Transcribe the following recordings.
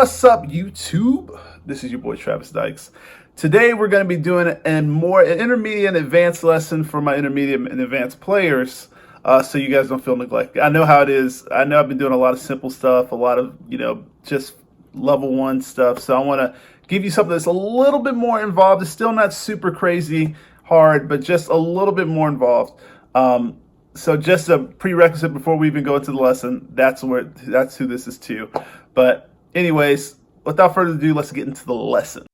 What's up, YouTube? This is your boy Travis Dykes. Today we're going to be doing an intermediate and advanced lesson for my intermediate and advanced players, so you guys don't feel neglected. I know how it is. I know I've been doing a lot of simple stuff, a lot of just level 1 stuff. So I want to give you something that's a little bit more involved. It's still not super crazy hard, but just a little bit more involved. So just a prerequisite before we even go into the lesson. That's who this is to. But anyways, without further ado, let's get into the lesson.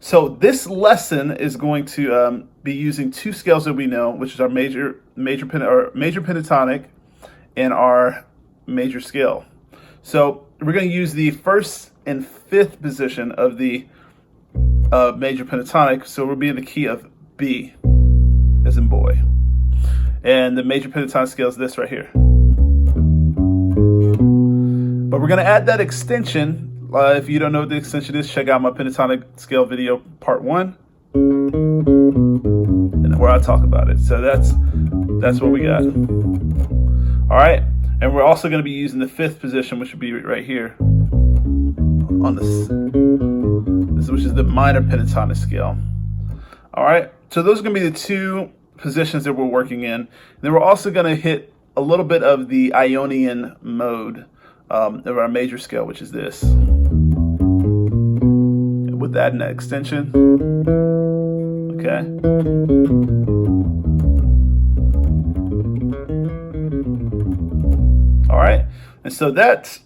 So this lesson is going to be using two scales that we know, which is our major pentatonic and our major scale. So we're going to use the first and fifth position of the major pentatonic. So we'll be in the key of B, as in boy. And the major pentatonic scale is this right here. But we're going to add that extension. If you don't know what the extension is, check out my pentatonic scale video part 1, and where I talk about it. So that's what we got. All right, and we're also going to be using the fifth position, which would be right here on this, which is the minor pentatonic scale. All right, so those are going to be the two positions that we're working in. And then we're also going to hit a little bit of the Ionian mode of our major scale, which is this, with that and that extension. Okay. All right, and so that's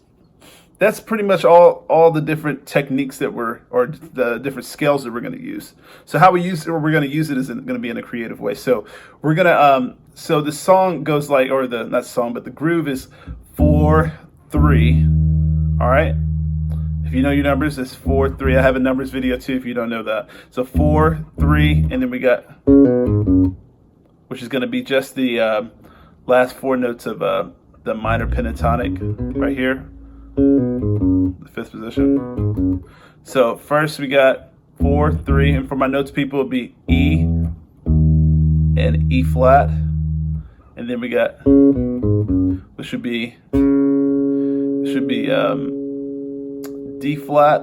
pretty much all the different techniques that or the different scales that we're going to use. So how we use it, or we're going to use it, is going to be in a creative way. So we're gonna so the song goes like, or the not song, but the groove is 4-3. All right. If you know your numbers, it's 4-3. I have a numbers video too if you don't know that. So 4-3, and then we got, which is going to be just the last 4 notes of the minor pentatonic right here, the fifth position. So first we got 4-3, and for my notes people, it'll be E and E flat, and then we got, which should be D flat,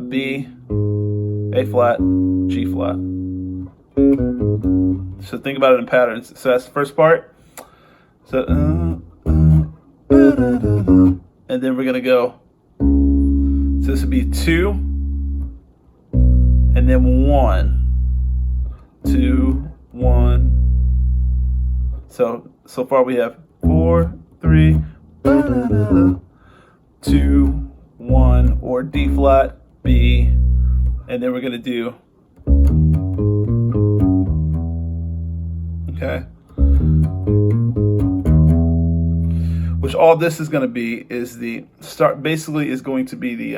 B, A flat, G flat. So think about it in patterns. So that's the first part. So and then we're gonna go. So this would be 2, and then 1, 2, 1. So far we have 4-3. 2, 1, or D flat, B, and then we're gonna do, okay, which all this is gonna be is the start, basically is going to be the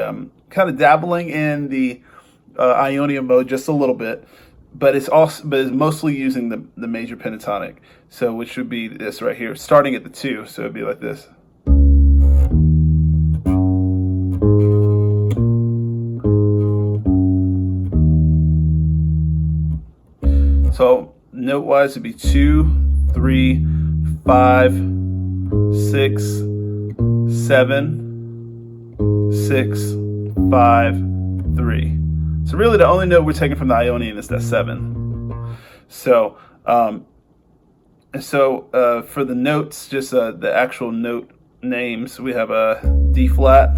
kind of dabbling in the Ionian mode just a little bit, but it's mostly using the major pentatonic. So which would be this right here, starting at the 2, so it'd be like this. So note wise it'd be 2, 3, 5, 6, 7, 6, 5, 3. So really the only note we're taking from the Ionian is that 7. So for the notes, just the actual note names, we have a D flat,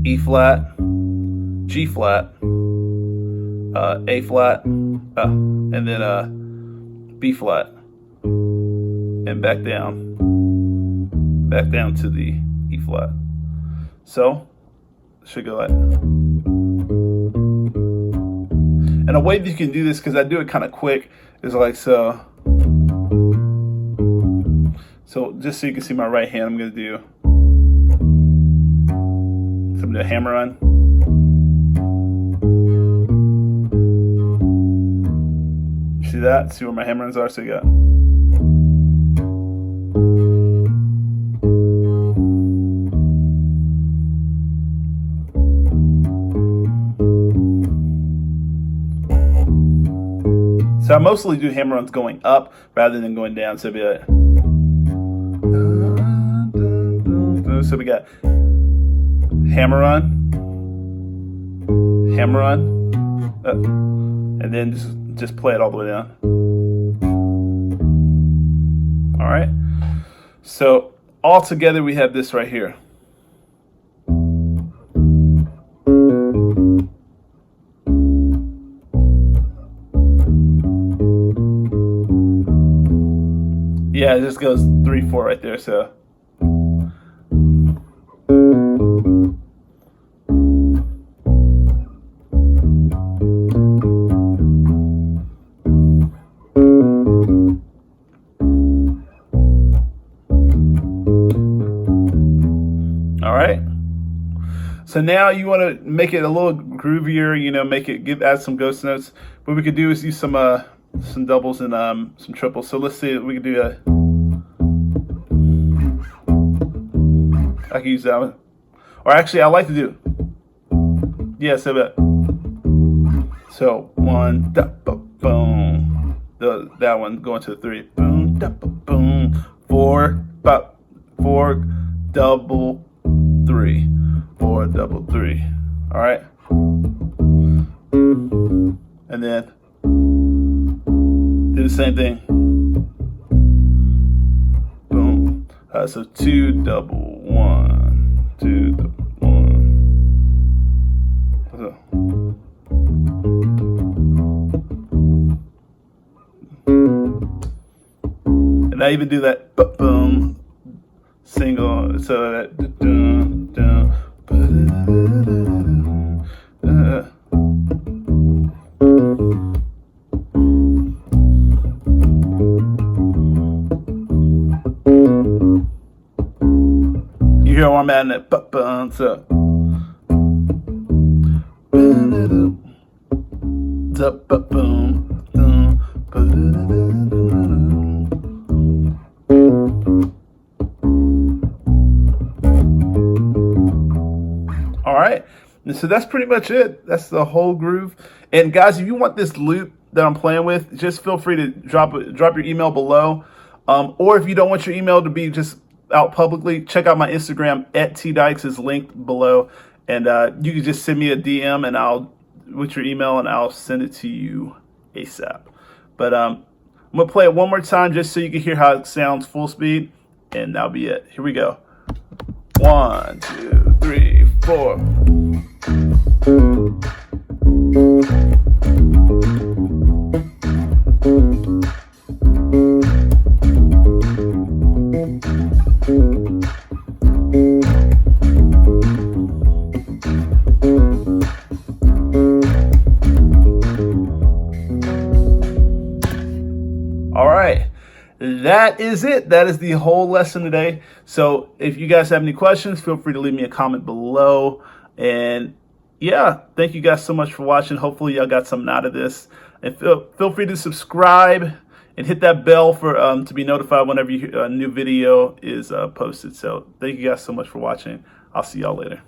E flat, G flat, A flat, and then B flat, and back down to the E flat. So it should go like, and a way that you can do this, because I do it kind of quick, is like so. So just so you can see my right hand, I'm gonna do a hammer on. See that? See where my hammer-ons are? So you got. So I mostly do hammer runs going up rather than going down. So it'd be like, so we got hammer run, and then just play it all the way down. All right. So all together we have this right here. Yeah, it just goes 3/4 right there. So. All right. So now you want to make it a little groovier, you know, add some ghost notes. What we could do is use some doubles and some triples. So let's see, we could do I can use that one. Or actually, I like to do, yeah, so one, boom. That one going to the 3. Boom, boom. 4, 4, double 3. 4, double 3. All right. And then do the same thing. Boom. So 2, double 1. 2, double 1. So. And I even do that boom single, so that you hear where I'm at in that boom, so all right, and so that's pretty much it. That's the whole groove. And guys, if you want this loop that I'm playing with, just feel free to drop your email below. Or if you don't want your email to be just out publicly, check out my Instagram @tdykes is linked below, and you can just send me a DM and with your email, and I'll send it to you ASAP. But I'm gonna play it one more time just so you can hear how it sounds full speed, and that'll be it. Here we go. 1, 2, 3, 4. All right, that is it. That is the whole lesson today. So if you guys have any questions, feel free to leave me a comment below. And yeah, thank you guys so much for watching. Hopefully y'all got something out of this. And feel free to subscribe and hit that bell for to be notified whenever a new video is posted. So thank you guys so much for watching. I'll see y'all later.